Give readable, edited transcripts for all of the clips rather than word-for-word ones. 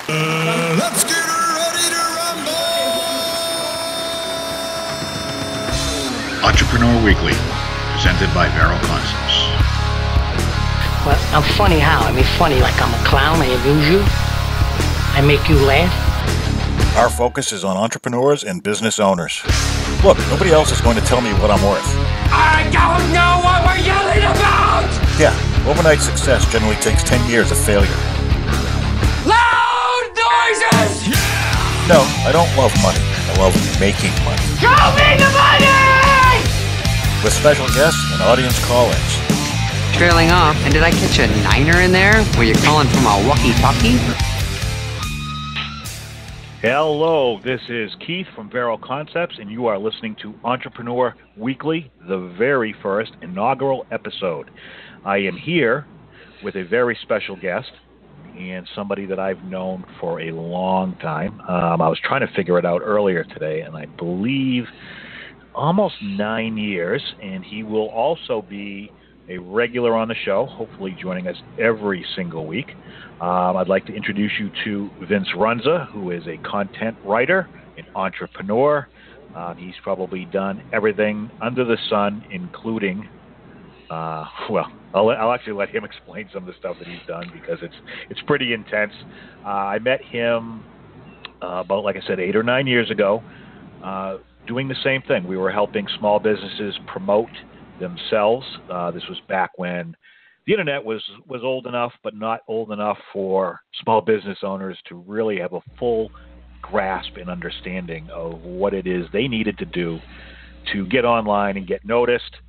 Let's get ready to rumble! Entrepreneur Weekly, presented by Vero Concepts. Well, I'm funny how? I mean, funny like I'm a clown, I amuse you, I make you laugh. Our focus is on entrepreneurs and business owners. Look, nobody else is going to tell me what I'm worth. I don't know what we're yelling about! Yeah, overnight success generally takes 10 years of failure. Loud noises! No, I don't love money. I love making money. Show me the money! With special guests and audience call-ins. Trailing off, and did I catch a niner in there? Were you calling from a walkie-talkie? Hello, this is Keith from Vero Concepts, and you are listening to Entrepreneur Weekly, the very first inaugural episode. I am here with a very special guest and somebody that I've known for a long time. I was trying to figure it out earlier today, and I believe almost 9 years, and he will also be a regular on the show, hopefully joining us every single week. I'd like to introduce you to Vince Runza, who is a content writer, an entrepreneur. He's probably done everything under the sun, including, I'll actually let him explain some of the stuff that he's done because it's pretty intense. I met him about, like I said, 8 or 9 years ago, doing the same thing. We were helping small businesses promote themselves. This was back when the internet was old enough, but not old enough for small business owners to really have a full grasp and understanding of what it is they needed to do to get online and get noticed.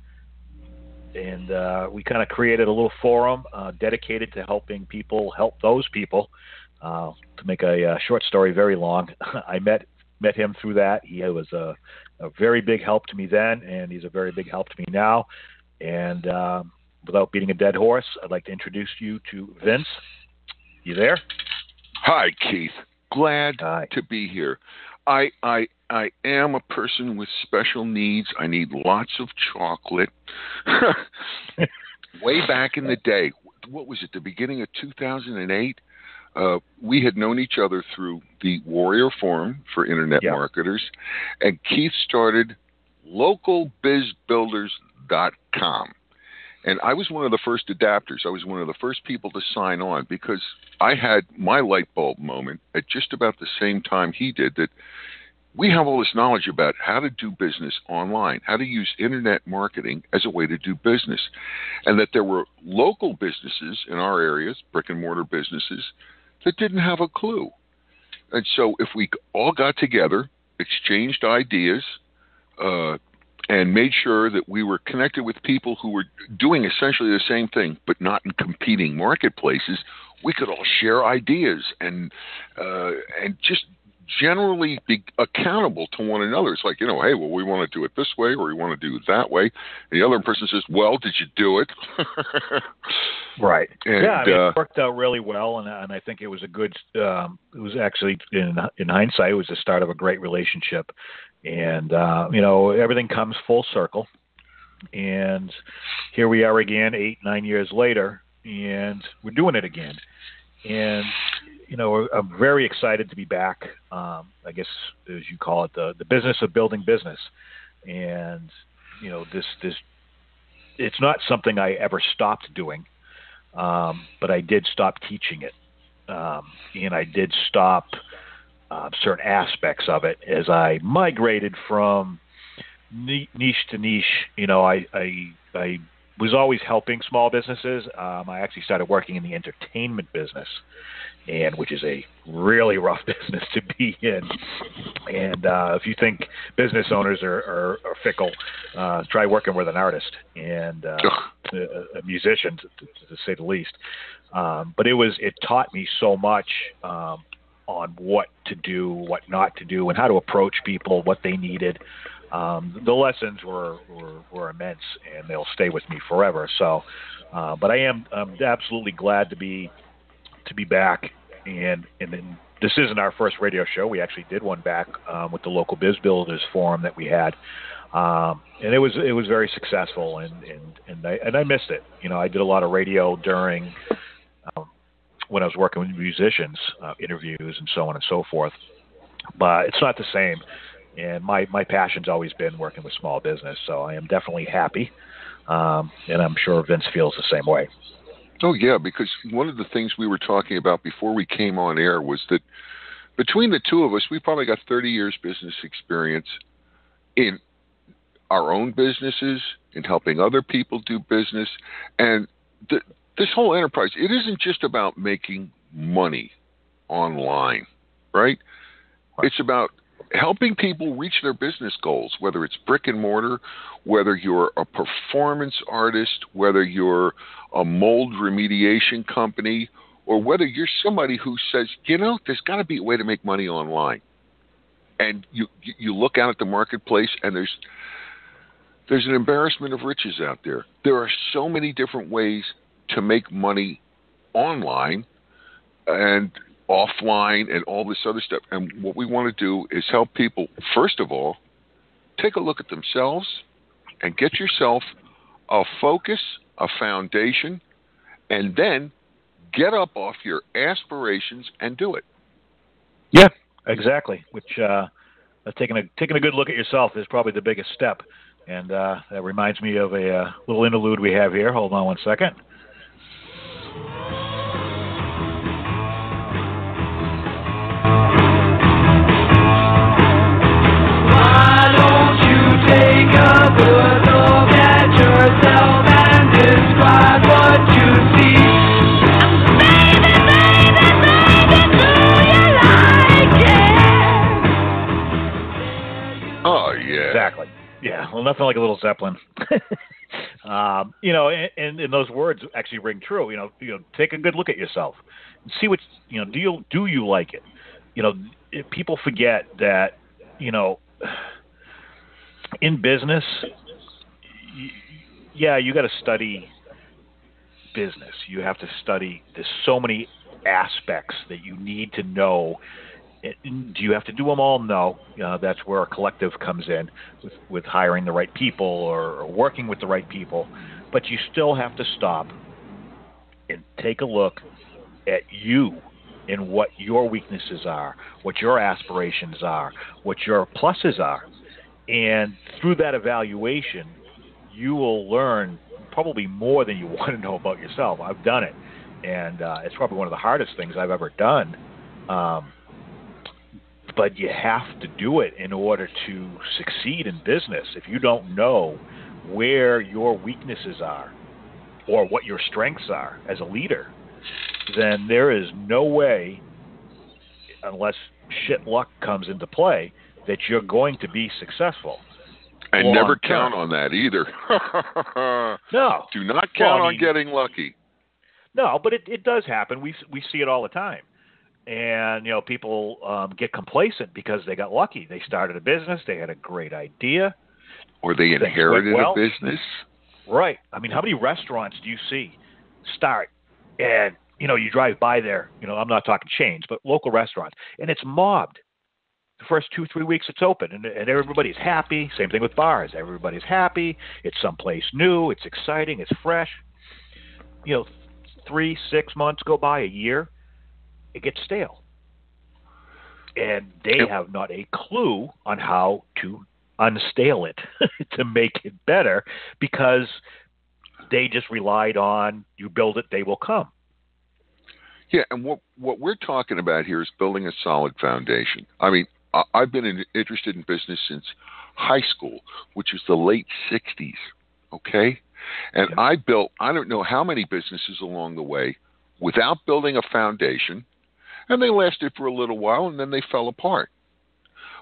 And we kind of created a little forum dedicated to helping people help those people. To make a short story very long, I met him through that. He was a very big help to me then, and he's a very big help to me now. And without beating a dead horse, I'd like to introduce you to Vince. You there? Hi, Keith. Glad Hi. to be here. I am a person with special needs. I need lots of chocolate. Way back in the day, what was it, the beginning of 2008? We had known each other through the Warrior Forum for Internet Marketers, and Keith started localbizbuilders.com. And I was one of the first adapters. I was one of the first people to sign on because I had my light bulb moment at just about the same time he did, that we have all this knowledge about how to do business online, how to use internet marketing as a way to do business, and that there were local businesses in our areas, brick and mortar businesses, that didn't have a clue. And so if we all got together, exchanged ideas, and made sure that we were connected with people who were doing essentially the same thing, but not in competing marketplaces, we could all share ideas and just generally be accountable to one another. It's like, hey, well, we want to do it this way, or we want to do it that way. And the other person says, well, did you do it? Right. And, it worked out really well, and I think it was a good. It was actually, in hindsight, it was the start of a great relationship, and everything comes full circle, and here we are again, 8-9 years later, and we're doing it again, and I'm very excited to be back. I guess, as you call it, the business of building business, and this it's not something I ever stopped doing. But I did stop teaching it, and I did stop certain aspects of it as I migrated from niche to niche. I was always helping small businesses. I actually started working in the entertainment business, and which is a really rough business to be in. And if you think business owners are fickle, try working with an artist and a musician, to say the least. But it taught me so much on what to do, what not to do, and how to approach people, what they needed. The lessons were immense, and they'll stay with me forever. So, but I'm absolutely glad to be back. And then this isn't our first radio show. We actually did one back with the local Biz Builders forum that we had, and it was very successful. And I missed it. I did a lot of radio during when I was working with musicians, interviews and so on and so forth. But it's not the same. And my passion's always been working with small business, so I am definitely happy. And I'm sure Vince feels the same way. Oh, yeah, because one of the things we were talking about before we came on air was that between the two of us, we probably got 30 years business experience in our own businesses, in helping other people do business. And this whole enterprise, it isn't just about making money online, right? It's about helping people reach their business goals, whether it's brick and mortar, whether you're a performance artist, whether you're a mold remediation company, or whether you're somebody who says, there's got to be a way to make money online. And you look out at the marketplace, and there's an embarrassment of riches out there. There are so many different ways to make money online and offline and all this other stuff. And what we want to do is help people, first of all, take a look at themselves and get yourself a focus, a foundation, and then get up off your aspirations and do it. Yeah, exactly. Which taking a good look at yourself is probably the biggest step. And that reminds me of a little interlude we have here. Hold on one second. Take a good look at yourself and describe what you see. Baby, do you like it? Oh, yeah. Exactly. Yeah. Well, nothing like a little Zeppelin. And those words actually ring true. Take a good look at yourself and see what, do you like it? If people forget that, in business, you got to study business. You have to study. There's so many aspects that you need to know. Do you have to do them all? No. That's where a collective comes in with hiring the right people or working with the right people. But you still have to stop and take a look at you and what your weaknesses are, what your aspirations are, what your pluses are. And through that evaluation, you will learn probably more than you want to know about yourself. I've done it, and it's probably one of the hardest things I've ever done. But you have to do it in order to succeed in business. If you don't know where your weaknesses are or what your strengths are as a leader, then there is no way, unless shit luck comes into play, that you're going to be successful. And never count on that either. No. Do not count on getting lucky. No, but it does happen. We see it all the time. And, people get complacent because they got lucky. They started a business. They had a great idea. Or they inherited a business. Right. I mean, how many restaurants do you see start and, you drive by there, I'm not talking chains, but local restaurants, and it's mobbed. The first 2-3 weeks it's open, and everybody's happy. Same thing with bars. Everybody's happy. It's someplace new. It's exciting. It's fresh. 3-6 months go by, a year, it gets stale. And they have not a clue on how to unstale it to make it better, because they just relied on, you build it, they will come. Yeah, and what we're talking about here is building a solid foundation. I mean, I've been interested in business since high school, which was the late 60s, okay? And yeah. I built, I don't know how many businesses along the way without building a foundation, and they lasted for a little while, and then they fell apart.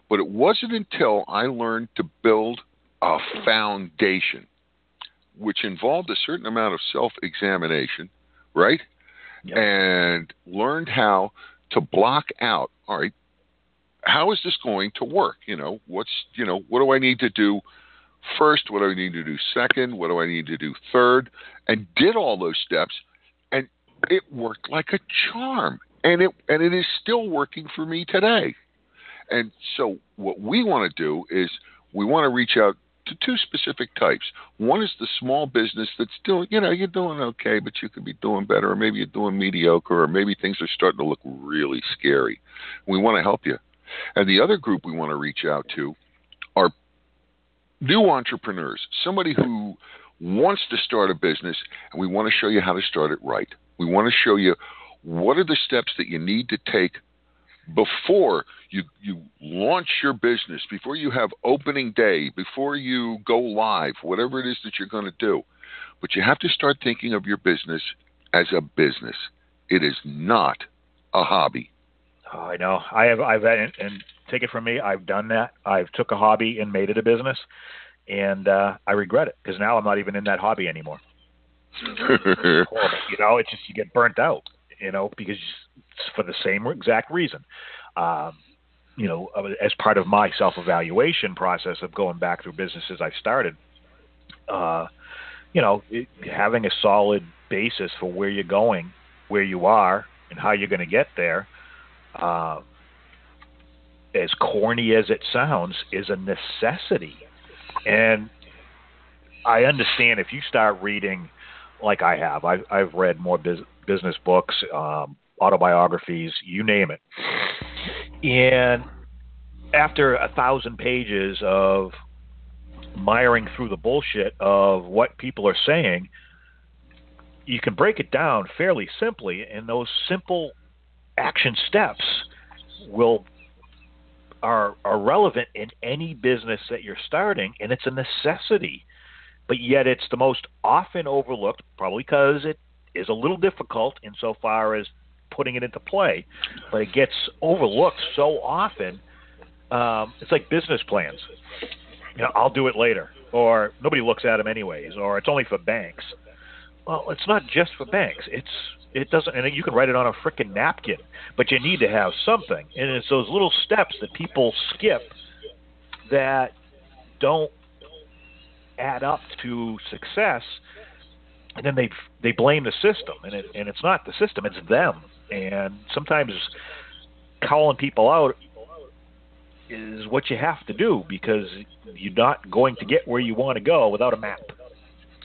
But it wasn't until I learned to build a foundation, which involved a certain amount of self-examination, right? Yep. And learned how to block out, all right, how is this going to work? What do I need to do first? What do I need to do second? What do I need to do third? And did all those steps, and it worked like a charm. And it is still working for me today. And so what we want to do is we want to reach out to to two specific types. One is the small business that's still, you're doing okay, but you could be doing better, or maybe you're doing mediocre, or maybe things are starting to look really scary. We want to help you. And the other group we want to reach out to are new entrepreneurs, somebody who wants to start a business, and we want to show you how to start it right. We want to show you what are the steps that you need to take before you launch your business, before you have opening day, before you go live, whatever it is that you're going to do. But you have to start thinking of your business as a business. It is not a hobby. Oh, I know. I've and take it from me, I've done that. I've took a hobby and made it a business, and I regret it because now I'm not even in that hobby anymore. It's horrible. It's just you get burnt out, because it's for the same exact reason. As part of my self-evaluation process of going back through businesses I started, having a solid basis for where you're going, where you are, and how you're going to get there, as corny as it sounds, is a necessity. And I understand if you start reading, like I have, I've read more business books, autobiographies, you name it. And after 1,000 pages of miring through the bullshit of what people are saying, you can break it down fairly simply, and those simple action steps are relevant in any business that you're starting, and it's a necessity. But yet it's the most often overlooked, probably because it is a little difficult insofar as putting it into play, but it gets overlooked so often. It's like business plans. I'll do it later, or nobody looks at them anyways, or it's only for banks. Well, it's not just for banks. It doesn't, and you can write it on a frickin' napkin, but you need to have something. And it's those little steps that people skip that don't add up to success, and then they blame the system, and it's not the system, it's them. And sometimes calling people out is what you have to do, because you're not going to get where you want to go without a map.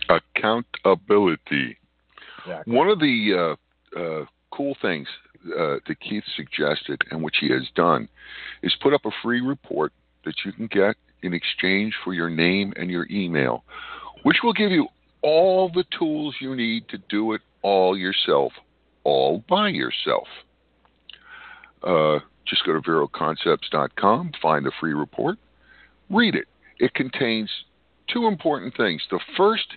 Accountability. Exactly. One of the cool things that Keith suggested, and which he has done, is put up a free report that you can get in exchange for your name and your email, which will give you all the tools you need to do it all yourself, all by yourself. Just go to veroconcepts.com, find the free report, read it. It contains two important things. The first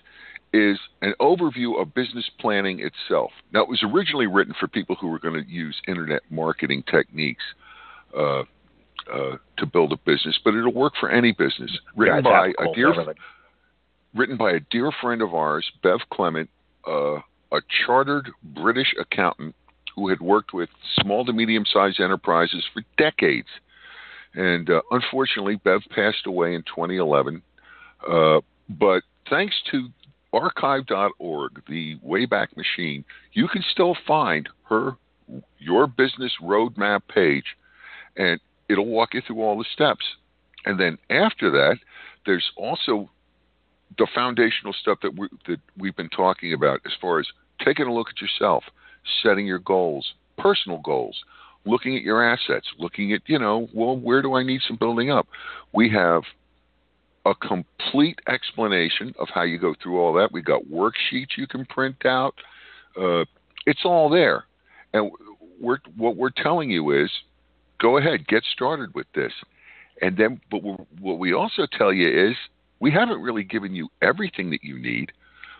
is an overview of business planning itself. Now, it was originally written for people who were going to use internet marketing techniques to build a business, but it'll work for any business. Written by a dear friend of ours, Bev Clement, a chartered British accountant who had worked with small to medium-sized enterprises for decades. And unfortunately, Bev passed away in 2011. But thanks to archive.org, the Wayback Machine, you can still find your business roadmap page, and it'll walk you through all the steps. And then after that, there's also the foundational stuff that we've been talking about, as far as taking a look at yourself, setting your goals, personal goals, looking at your assets, looking at, where do I need some building up? We have a complete explanation of how you go through all that. We got worksheets you can print out. It's all there. And what we're telling you is, go ahead, get started with this. And then, but what we also tell you is, we haven't really given you everything that you need,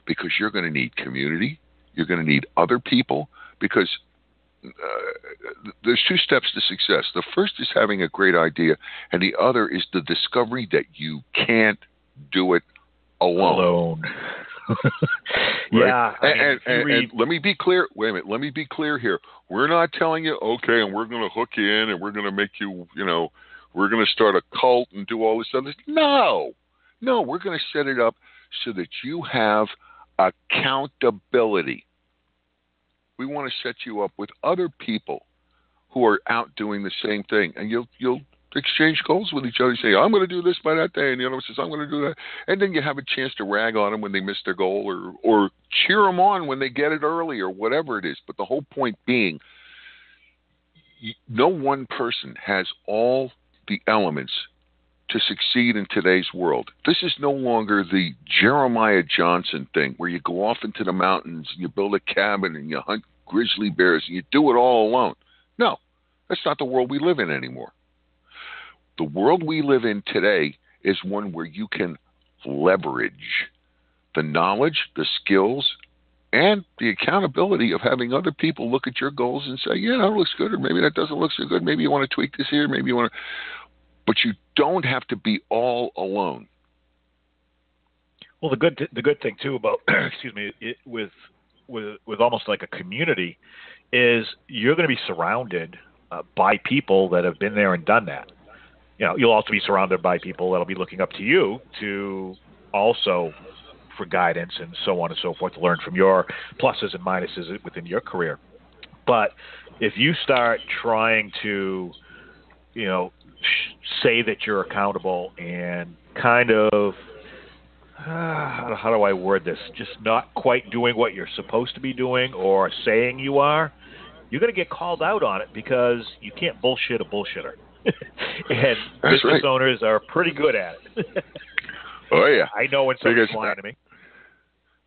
because you're going to need community. You're going to need other people, because there's two steps to success. The first is having a great idea, and the other is the discovery that you can't do it alone. Yeah. Right? And let me be clear. Wait a minute. Let me be clear here. We're not telling you, okay, and we're going to hook you in, and we're going to make you, we're going to start a cult and do all this other stuff. No, we're going to set it up so that you have accountability. We want to set you up with other people who are out doing the same thing, and you'll exchange goals with each other. You say, I'm going to do this by that day, and the other one says, I'm going to do that. And then you have a chance to rag on them when they miss their goal, or cheer them on when they get it early, or whatever it is. But the whole point being, no one person has all the elements to succeed in today's world. This is no longer the Jeremiah Johnson thing where you go off into the mountains and you build a cabin and you hunt grizzly bears and you do it all alone. No, that's not the world we live in anymore. The world we live in today is one where you can leverage the knowledge, the skills, and the accountability of having other people look at your goals and say, yeah, that looks good, or maybe that doesn't look so good. Maybe you want to tweak this here. Maybe you want to. But you don't have to be all alone. Well, the good thing too about with almost like a community is you're going to be surrounded by people that have been there and done that. You know, you'll also be surrounded by people that'll be looking up to you to also for guidance and so on and so forth to learn from your pluses and minuses within your career. But if you start trying to, say that you're accountable and kind of, how do I word this, just not quite doing what you're supposed to be doing or saying you are, you're going to get called out on it because you can't bullshit a bullshitter. And business owners are pretty good at it. Oh, yeah. I know when somebody's lying to me.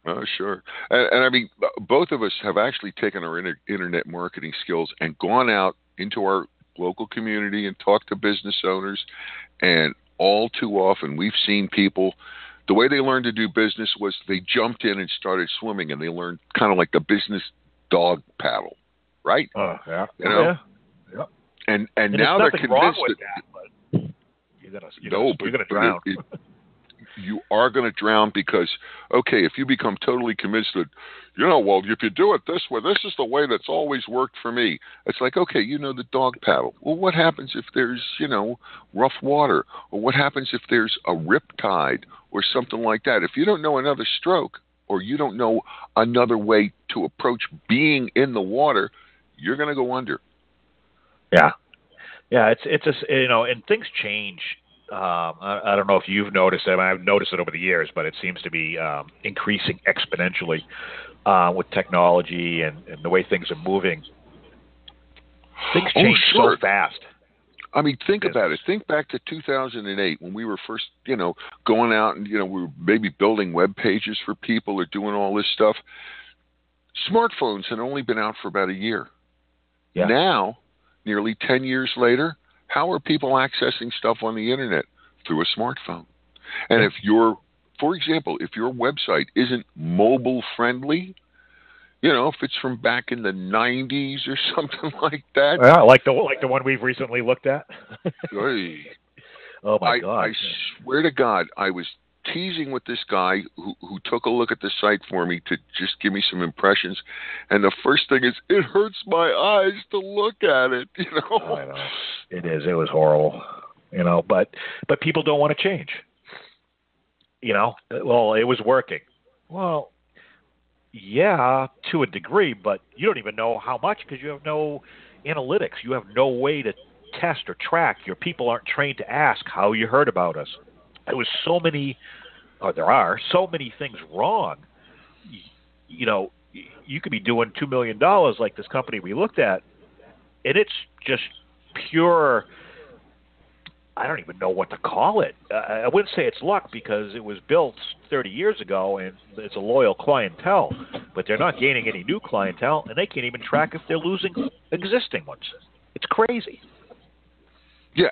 Oh, sure. And I mean, both of us have actually taken our internet marketing skills and gone out into our local community and talked to business owners. And all too often we've seen people, the way they learned to do business was they jumped in and started swimming, and they learned kind of like the business dog paddle, right? Oh, yeah. Yeah. And now they're convinced that you're gonna drown. You are going to drown because, okay, if you become totally convinced that, well, if you do it this way, this is the way that's always worked for me. It's like, okay, the dog paddle. Well, what happens if there's, rough water? Or what happens if there's a rip tide or something like that? If you don't know another stroke, or you don't know another way to approach being in the water, you're going to go under. Yeah. Yeah, it's and things change. I don't know if you've noticed it. I mean, I've noticed it over the years, but it seems to be increasing exponentially with technology and the way things are moving. Things change so fast. I mean, think about it. Think back to 2008 when we were first, going out and, we were maybe building web pages for people or doing all this stuff. Smartphones had only been out for about a year. Yeah. Now, nearly 10 years later, how are people accessing stuff on the internet? Through a smartphone. And if for example, if your website isn't mobile friendly, if it's from back in the 90s or something like that. Yeah, like the one we've recently looked at. Oh my God. I swear to God, I was teasing with this guy who took a look at the site for me to just give me some impressions. And the first thing is, it hurts my eyes to look at it, I know. It is. It was horrible, but people don't want to change. Well, it was working. Well, yeah, to a degree, but you don't even know how much because you have no analytics. You have no way to test or track. Your people aren't trained to ask how you heard about us. There are so many things wrong. You could be doing $2 million like this company we looked at, and it's just pure, I don't even know what to call it. I wouldn't say it's luck because it was built 30 years ago and it's a loyal clientele, but they're not gaining any new clientele, and they can't even track if they're losing existing ones. It's crazy. Yeah,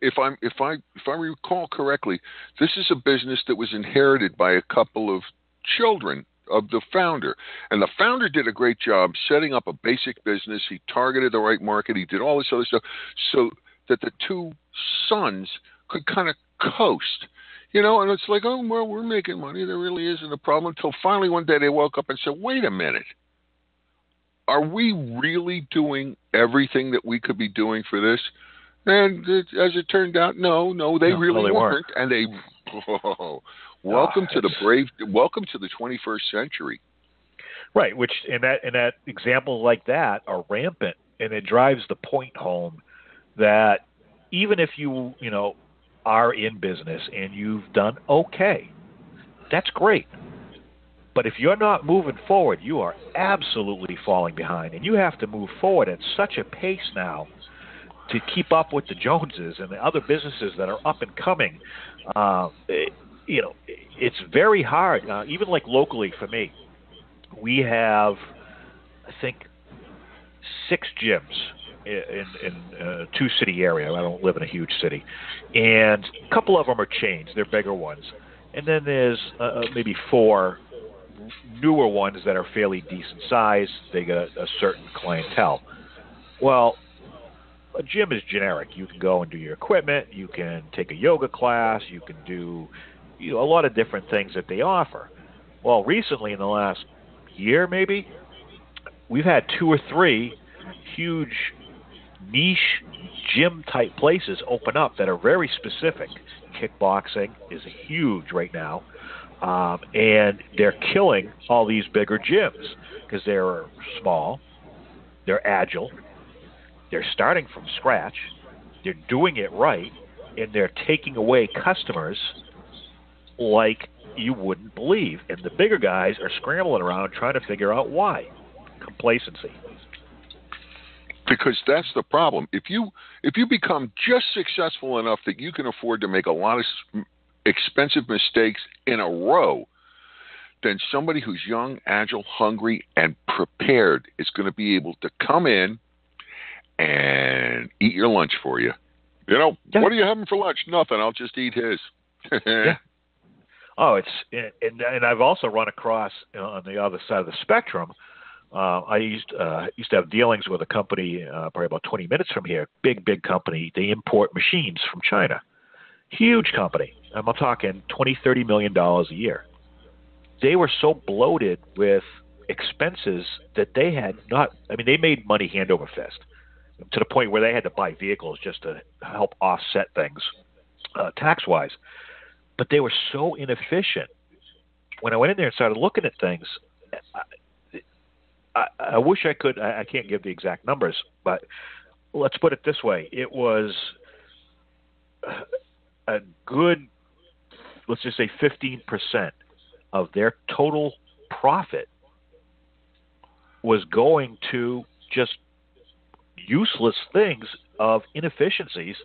if I recall correctly, this is a business that was inherited by a couple of children of the founder. And the founder did a great job setting up a basic business. He targeted the right market. He did all this other stuff so that the two sons could kind of coast. And it's like, oh, well, we're making money. There really isn't a problem. Until finally one day they woke up and said, wait a minute. Are we really doing everything that we could be doing for this? And as it turned out, no, they really weren't. And welcome to the 21st century. Right, which in that example like that are rampant, and it drives the point home that even if you are in business and you've done okay, that's great. But if you're not moving forward, you are absolutely falling behind, and you have to move forward at such a pace now to keep up with the Joneses and the other businesses that are up and coming. It's very hard. Even like locally for me, we have, I think, 6 gyms in a 2-city area. I don't live in a huge city, and a couple of them are chains. They're bigger ones, and then there's maybe 4 newer ones that are fairly decent size. They got a certain clientele. Well, a gym is generic. You can go and do your equipment. You can take a yoga class. You can do a lot of different things that they offer. Well, recently in the last year maybe, we've had 2 or 3 huge niche gym-type places open up that are very specific. Kickboxing is huge right now. And they're killing all these bigger gyms because they're small, they're agile, they're starting from scratch, they're doing it right, and they're taking away customers like you wouldn't believe. And the bigger guys are scrambling around trying to figure out why. Complacency. Because that's the problem. If you become just successful enough that you can afford to make a lot of expensive mistakes in a row, then somebody who's young, agile, hungry, and prepared is going to be able to come in and eat your lunch for you. Yeah. What are you having for lunch? Nothing. I'll just eat his. Yeah. Oh, and I've also run across on the other side of the spectrum. I used to have dealings with a company probably about 20 minutes from here. Big company. They import machines from China. Huge company. I'm talking $20-30 million a year. They were so bloated with expenses that they had not. I mean, they made money hand over fist to the point where they had to buy vehicles just to help offset things tax-wise. But they were so inefficient. When I went in there and started looking at things, I wish I could. I can't give the exact numbers, but let's put it this way: it was a good, let's just say 15% of their total profit was going to just useless things of inefficiencies.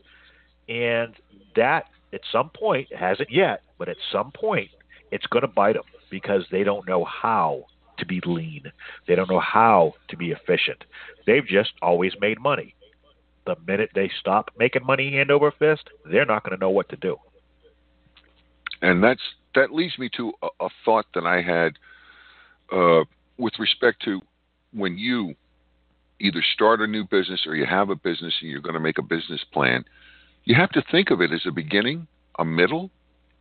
And that at some point, it hasn't yet, but at some point it's going to bite them because they don't know how to be lean. They don't know how to be efficient. They've just always made money. The minute they stop making money hand over fist, they're not going to know what to do. And that leads me to a thought that I had with respect to when you either start a new business or you have a business and you're going to make a business plan. You have to think of it as a beginning, a middle,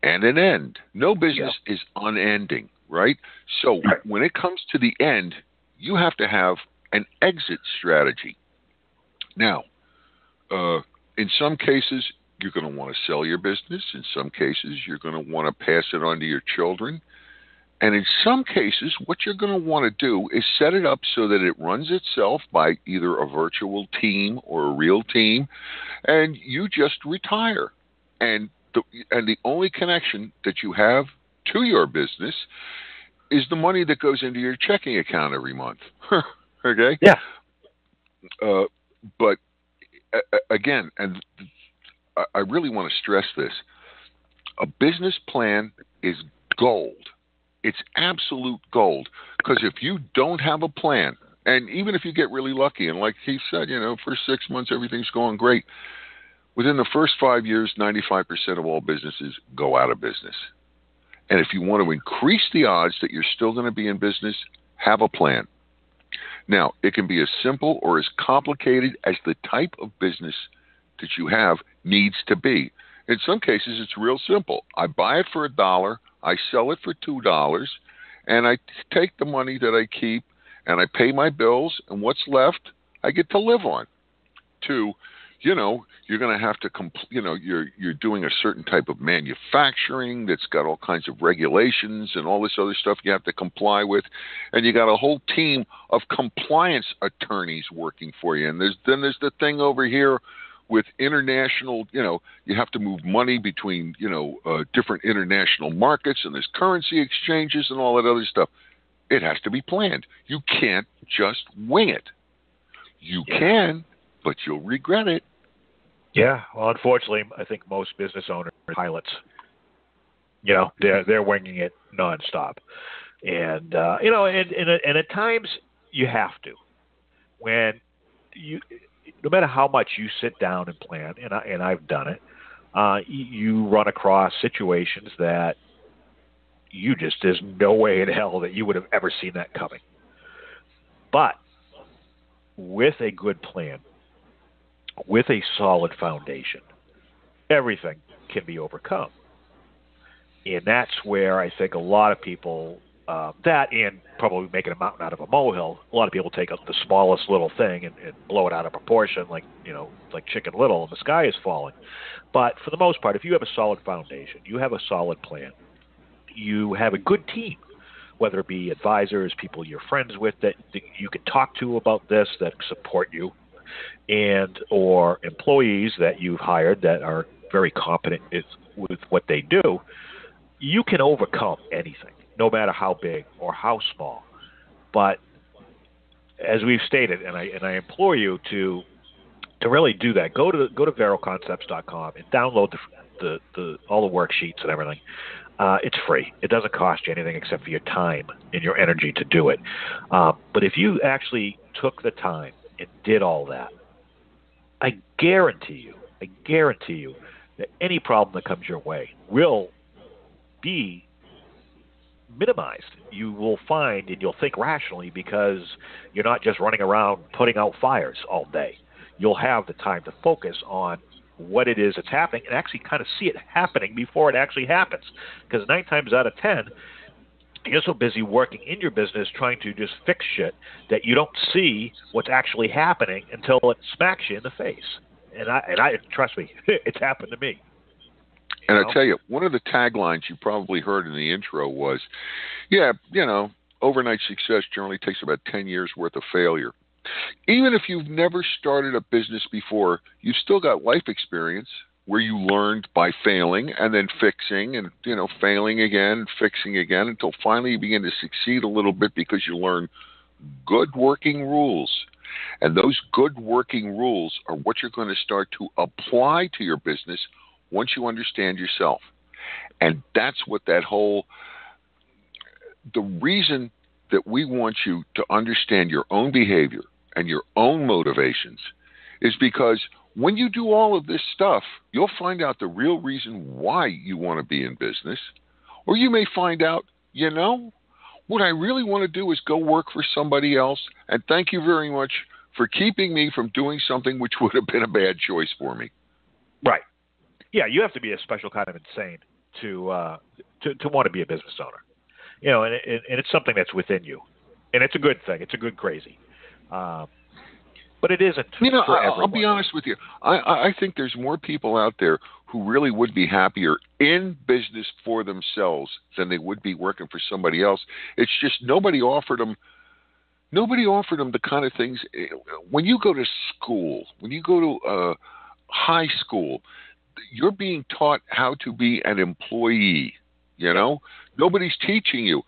and an end. No business is unending, right? So when it comes to the end, you have to have an exit strategy. Now, in some cases, you're going to want to sell your business. In some cases, you're going to want to pass it on to your children. And in some cases, what you're going to want to do is set it up so that it runs itself by either a virtual team or a real team, and you just retire. And the only connection that you have to your business is the money that goes into your checking account every month. Okay? Yeah. But again, and I really want to stress this, a business plan is gold. It's absolute gold. Because if you don't have a plan, and even if you get really lucky, and like he said, for 6 months everything's going great, within the first 5 years, 95% of all businesses go out of business. And if you want to increase the odds that you're still going to be in business, have a plan. Now, it can be as simple or as complicated as the type of business that you have needs to be. In some cases, it's real simple. I buy it for $1, I sell it for $2, and I take the money that I keep and I pay my bills, and what's left, I get to live on. Two, you're going to have to, you're doing a certain type of manufacturing that's got all kinds of regulations and all this other stuff you have to comply with, and you got a whole team of compliance attorneys working for you. And there's the thing over here with international, you have to move money between, different international markets, and there's currency exchanges and all that other stuff. It has to be planned. You can't just wing it. You can, but you'll regret it. Yeah. Well, unfortunately, I think most business owners are pilots. They're winging it nonstop, and and at times you have to. When no matter how much you sit down and plan, and I've done it, you run across situations that there's no way in hell that you would have ever seen that coming. But with a good plan, with a solid foundation, everything can be overcome. And that's where I think a lot of people, that and probably making a mountain out of a molehill, a lot of people take the smallest little thing and blow it out of proportion like Chicken Little and the sky is falling. But for the most part, if you have a solid foundation, you have a solid plan, you have a good team, whether it be advisors, people you're friends with that you can talk to about this, that support you, and or employees that you've hired that are very competent with what they do, you can overcome anything, no matter how big or how small. But as we've stated, and I implore you to really do that, go to veroconcepts.com and download the all the worksheets and everything. It's free. It doesn't cost you anything except for your time and your energy to do it. But if you actually took the time and did all that, I guarantee you that any problem that comes your way will be minimized. You will find, and you'll think rationally, because you're not just running around putting out fires all day. You'll have the time to focus on what it is that's happening and actually kind of see it happening before it actually happens. Because 9 times out of 10, you're so busy working in your business trying to just fix shit that you don't see what's actually happening until it smacks you in the face. And I trust me, it's happened to me. And I tell you, one of the taglines you probably heard in the intro was, overnight success generally takes about 10 years worth of failure. Even if you've never started a business before, you've still got life experience where you learned by failing and then fixing and, failing again and fixing again until finally you begin to succeed a little bit because you learn good working rules. And those good working rules are what you're going to start to apply to your business once you understand yourself. And that's what the reason that we want you to understand your own behavior and your own motivations is because when you do all of this stuff, you'll find out the real reason why you want to be in business. Or you may find out, what I really want to do is go work for somebody else, and thank you very much for keeping me from doing something which would have been a bad choice for me. Right. Yeah, you have to be a special kind of insane to want to be a business owner. And it's something that's within you. And it's a good thing. It's a good crazy. But it isn't for everyone. I'll be honest with you. I think there's more people out there who really would be happier in business for themselves than they would be working for somebody else. It's just nobody offered them the kind of things. When you go to school, when you go to high school, you're being taught how to be an employee. Nobody's teaching you.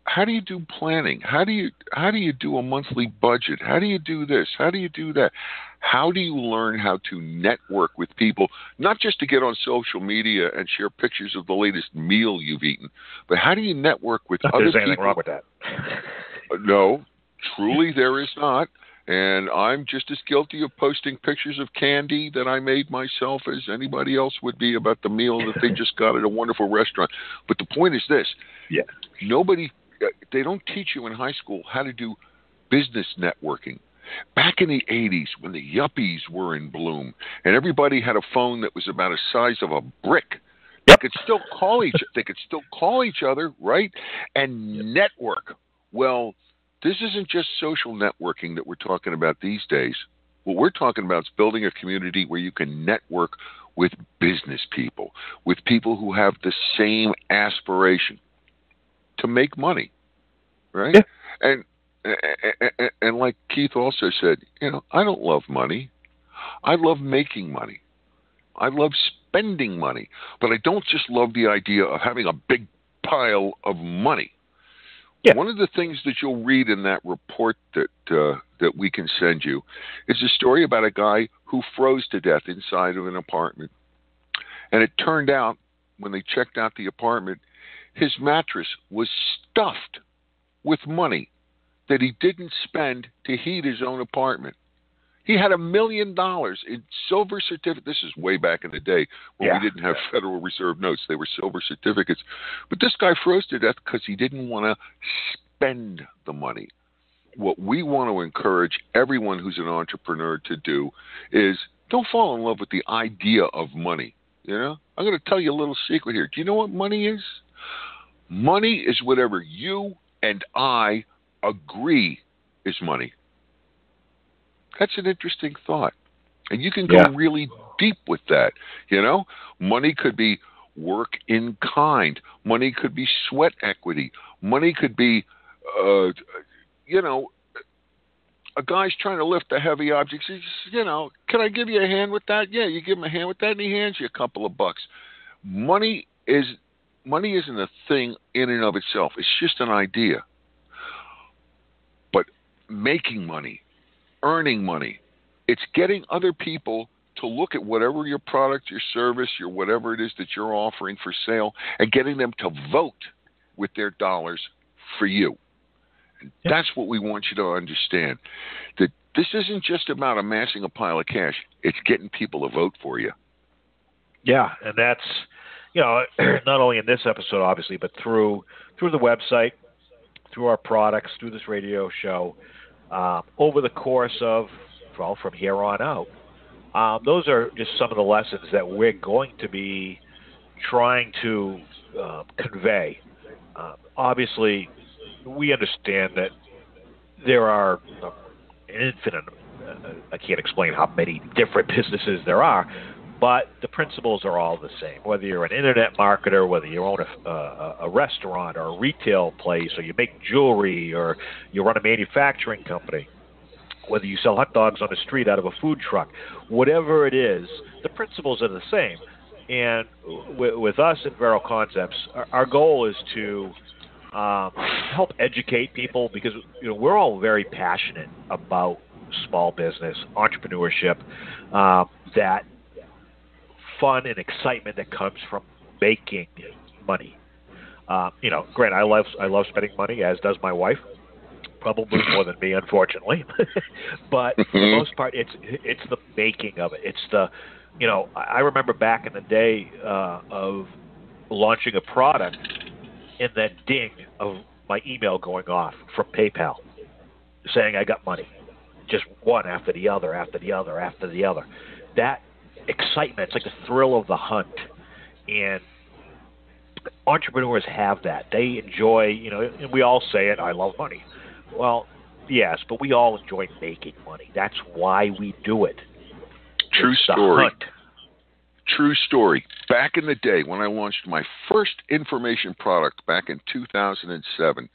How do you do planning? How do you do a monthly budget? How do you do this? How do you do that? How do you learn how to network with people, not just to get on social media and share pictures of the latest meal you've eaten, but how do you network with other people? There's anything wrong with that. No, truly there is not. And I'm just as guilty of posting pictures of candy that I made myself as anybody else would be about the meal that they just got at a wonderful restaurant. But the point is this. Yeah. They don't teach you in high school how to do business networking. Back in the 80s when the yuppies were in bloom and everybody had a phone that was about the size of a brick, they could still call each other, right? And network. Well, this isn't just social networking that we're talking about these days. What we're talking about is building a community where you can network with business people, with people who have the same aspiration to make money, right? Yeah. And like Keith also said, I don't love money. I love making money. I love spending money, but I don't just love the idea of having a big pile of money. Yeah. One of the things that you'll read in that report that we can send you is a story about a guy who froze to death inside of an apartment. And it turned out, when they checked out the apartment, his mattress was stuffed with money that he didn't spend to heat his own apartment. He had $1 million in silver certificates. This is way back in the day when we didn't have Federal Reserve notes. They were silver certificates. But this guy froze to death because he didn't want to spend the money. What we want to encourage everyone who's an entrepreneur to do is don't fall in love with the idea of money. You know, I'm going to tell you a little secret here. Do you know what money is? Money is whatever you and I agree is money. That's an interesting thought. And you can go really deep with that. You know, money could be work in kind. Money could be sweat equity. Money could be, you know, a guy's trying to lift a heavy object. He says, you know, can I give you a hand with that? Yeah, you give him a hand with that, and he hands you a couple of bucks. Money isn't a thing in and of itself. It's just an idea. But making money, earning money, it's getting other people to look at whatever your product, your service, your whatever it is that you're offering for sale, and getting them to vote with their dollars for you. That's what we want you to understand, that this isn't just about amassing a pile of cash. It's getting people to vote for you. Yeah, and that's, you know, not only in this episode, obviously, but through the website, through our products, through this radio show, over the course of, well, from here on out. Those are just some of the lessons that we're going to be trying to convey. Obviously, we understand that there are an infinite, I can't explain how many different businesses there are, but the principles are all the same. Whether you're an internet marketer, whether you own a restaurant or a retail place, or you make jewelry, or you run a manufacturing company, whether you sell hot dogs on the street out of a food truck, whatever it is, the principles are the same. And with us at Vero Concepts, our goal is to help educate people, because you know we're all very passionate about small business, entrepreneurship, that fun and excitement that comes from making money. You know, granted, I love spending money, as does my wife, probably more than me, unfortunately. But for the most part, it's the making of it. It's the, you know, I remember back in the day of launching a product, and that ding of my email going off from PayPal saying I got money, just one after the other, after the other, after the other. That excitement, it's like the thrill of the hunt. And entrepreneurs have that. They enjoy, you know, and we all say it, I love money. Well, yes, but we all enjoy making money. That's why we do it. True story. True story. Back in the day when I launched my first information product back in 2007,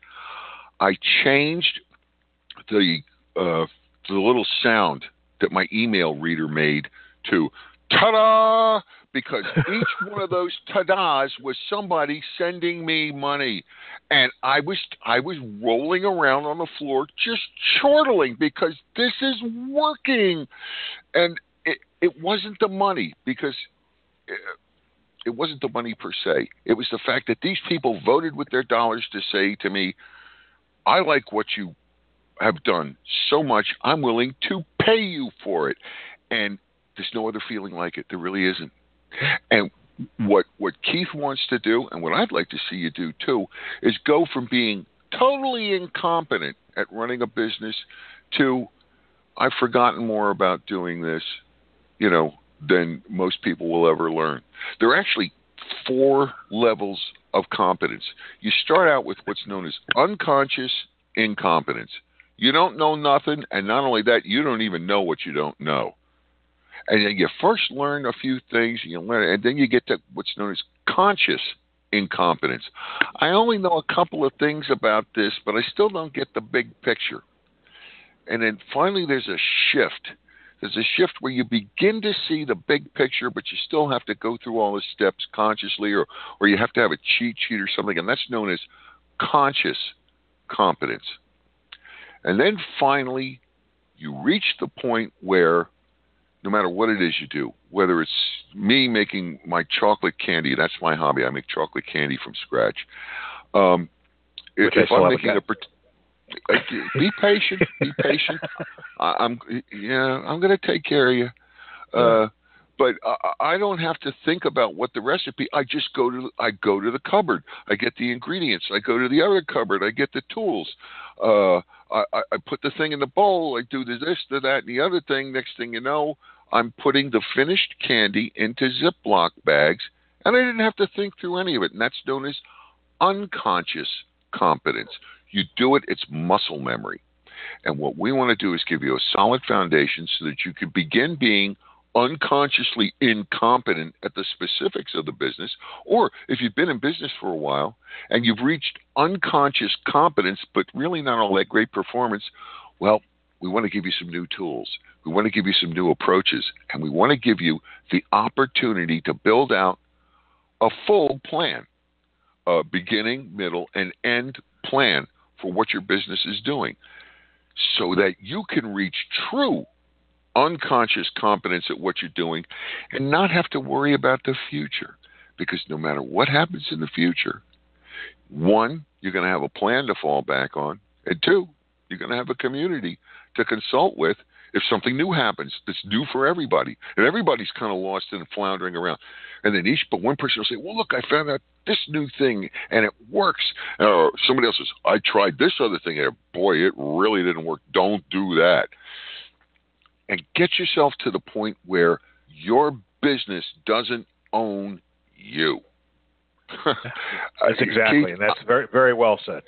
I changed the little sound that my email reader made to ta-da, because each one of those ta-das was somebody sending me money. And I was rolling around on the floor just chortling because this is working. And it wasn't the money, because it wasn't the money per se. It was the fact that these people voted with their dollars to say to me, I like what you have done so much, I'm willing to pay you for it. And there's no other feeling like it. There really isn't. And what Keith wants to do, and what I'd like to see you do too, is go from being totally incompetent at running a business to, I've forgotten more about doing this, you know, than most people will ever learn. There are actually 4 levels of competence. You start out with what's known as unconscious incompetence. You don't know nothing, and not only that, you don't even know what you don't know. And then you first learn a few things, and then you get to what's known as conscious incompetence. I only know a couple of things about this, but I still don't get the big picture. And then finally there's a shift There's a shift where you begin to see the big picture, but you still have to go through all the steps consciously, or you have to have a cheat sheet or something, and that's known as conscious competence. And then finally, you reach the point where no matter what it is you do, whether it's me making my chocolate candy, that's my hobby. I make chocolate candy from scratch. If I'm making be patient, be patient. I'm going to take care of you. But I don't have to think about what the recipe. I just go to the cupboard. I get the ingredients. I go to the other cupboard. I get the tools. I put the thing in the bowl. I do this, the that, and the other thing. Next thing you know, I'm putting the finished candy into Ziploc bags, and I didn't have to think through any of it. And that's known as unconscious competence. You do it, it's muscle memory. And what we want to do is give you a solid foundation so that you can begin being unconsciously incompetent at the specifics of the business, or if you've been in business for a while and you've reached unconscious competence but really not all that great performance, well, we want to give you some new tools. We want to give you some new approaches, and we want to give you the opportunity to build out a full plan, a beginning, middle, and end plan for what your business is doing, so that you can reach true unconscious competence at what you're doing and not have to worry about the future. Because no matter what happens in the future, one, you're going to have a plan to fall back on, and two, you're going to have a community to consult with if something new happens that's new for everybody. And everybody's kind of lost and floundering around. And then but one person will say, well, look, I found out this new thing and it works. Or somebody else says, I tried this other thing and boy, it really didn't work. Don't do that. And get yourself to the point where your business doesn't own you. That's exactly, Keith, and that's very, very well said.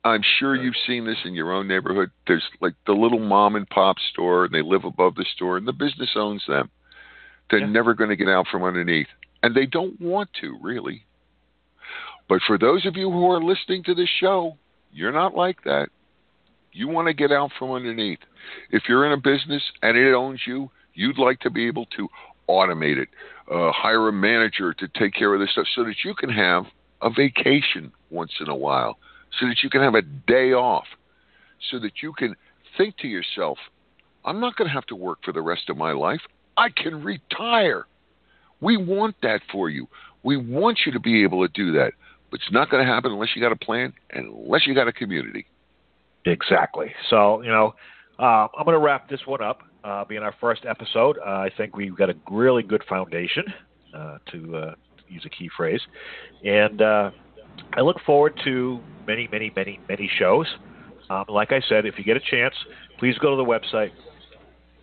I'm sure you've seen this in your own neighborhood. There's like the little mom and pop store, and they live above the store, and the business owns them. They're never going to get out from underneath, and they don't want to, really. But for those of you who are listening to this show, you're not like that. You want to get out from underneath. If you're in a business and it owns you, you'd like to be able to automate it, hire a manager to take care of this stuff so that you can have a vacation once in a while, so that you can have a day off, so that you can think to yourself, I'm not going to have to work for the rest of my life. I can retire. We want that for you. We want you to be able to do that. But it's not going to happen unless you got a plan and unless you got a community. Exactly. So, I'm going to wrap this one up. Being our first episode, I think we've got a really good foundation, to use a key phrase. And I look forward to many, many, many, many shows. Like I said, if you get a chance, please go to the website,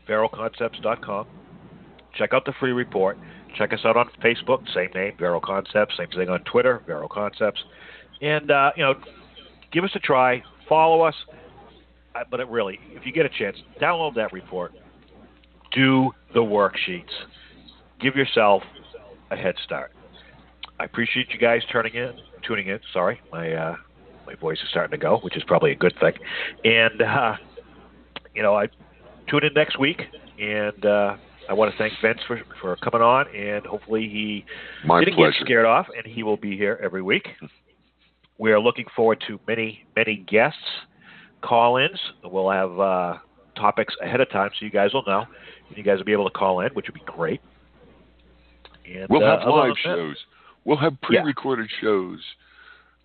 veroconcepts.com. Check out the free report. Check us out on Facebook, same name, Vero Concepts. Same thing on Twitter, Vero Concepts. And, give us a try. Follow us. But if you get a chance, download that report. Do the worksheets. Give yourself a head start. I appreciate you guys tuning in. Sorry, my voice is starting to go, which is probably a good thing. And, I tune in next week. And I want to thank Vince for coming on. And hopefully he didn't get scared off, and he will be here every week. We are looking forward to many, many guests, call-ins. We'll have topics ahead of time so you guys will know. And you guys will be able to call in, which would be great. And, we'll have live shows. We'll have pre-recorded shows.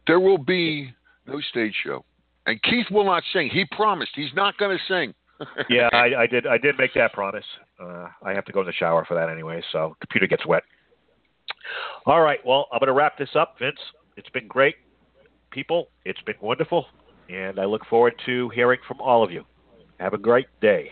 There will be no stage show. And Keith will not sing. He promised he's not going to sing. Yeah, I did make that promise. I have to go in the shower for that anyway, so computer gets wet. All right, well, I'm going to wrap this up, Vince. It's been great. People, it's been wonderful, and I look forward to hearing from all of you. Have a great day.